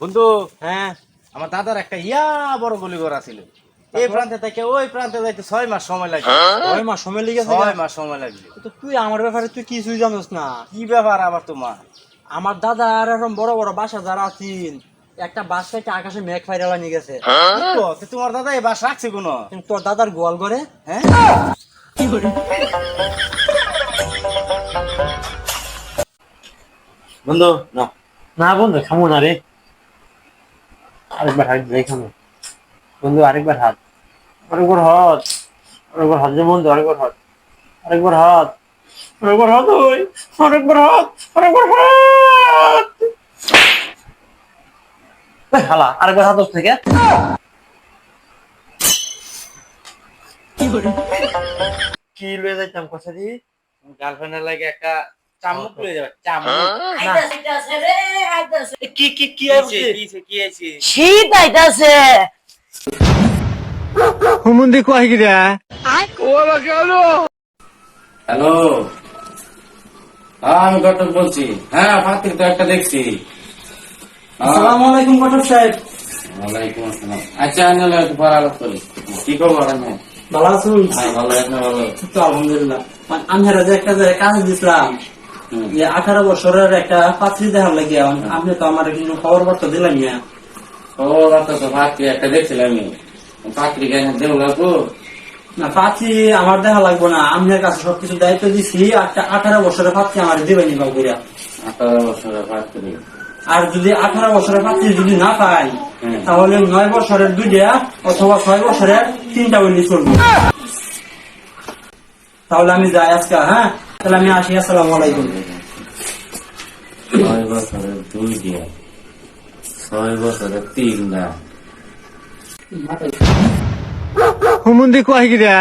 বন্ধু, হ্যাঁ, আমার দাদার একটা বড় গলি ঘর ছিল। এই প্রান্তে থেকে ওই প্রান্তে যাইতে 6 মাস সময় লাগে। 6 মাস সময় লেগেছে। 6 মাস সময় লাগবে। তো তুই আমার ব্যাপারে তুই কিছুই জানোস না। কি ব্যাপার আবার তোমার? আমার দাদা আর এরকম বড় বড় বাসা যারা আছেন, একটা বাস থেকে আকাশে মেঘ ফাইরালা নিয়ে গেছে। কি কও? তো তোমার দাদা এই বাস রাখছে কোন? কিন্তু তোর দাদার গোয়াল ঘরে হ্যাঁ, বন্ধু না, না বন্ধু খামো না রে। আরেকবার হাত যাই খামো বন্ধু, আরেকবার হাত আরেকবার হাত আরেকবার হাত যে বন্ধু, আরেকবার হাত আরেকবার হাত আরেকবার হাত ওই আরেকবার হাত আরেকবার হাত হালা আরেকবার হাত থেকে কি লয়ে যাইতাম কথা দি গার্লফ্রেন্ডের লাগে একটা চামুক লয়ে যাবে। চামুক কি কি কি কি আছে? শীত আইতাছে। হুমুন্দি কয় কি রে? হ্যালো, আমি ঘটক বলছি। হ্যাঁ, পাত্রিক তো একটা দেখছি। আসসালামু আলাইকুম ঘটক সাহেব। ওয়ালাইকুম আসসালাম। আচ্ছা, আমি একটু পর আলাপ করি। কি খবর? আমি ভালো আছেন? হ্যাঁ, ভালো। আপনি ভালো? তো আলহামদুলিল্লাহ। আমি যে একটা কাজ দিছিলাম, হুম। যে 18 বছরের একটা পাত্রী দেখার লাগে, আপনি তো আমার কিন্তু খবর বার্তা দিলেন না। ও রাতে তো পাত্রী একটা দেখছিলাম আমি। পাত্রিকা দেউলাপুর। না, পাত্রী আমার দেখা লাগবো না, আপনার কাছে সবকিছু দায়িত্ব দিছি। একটা 18 বছরের পাত্রী আমার দিবেনি বাবুরা। 18 বছরের পাত্রী। আর যদি 18 বছরের পাত্রী যদি না পাই, হুম। তাহলে 9 বছরের 2টা অথবা 6 বছরের 3টা বলি চলবে। তাহলে আমি যাই আজকে। হ্যাঁ, তাহলে আমি আসি। আসসালামু আলাইকুম। 6 বছরের 2টা, 6 বছরের 3টা। হুমুন্দি কয় কি রে?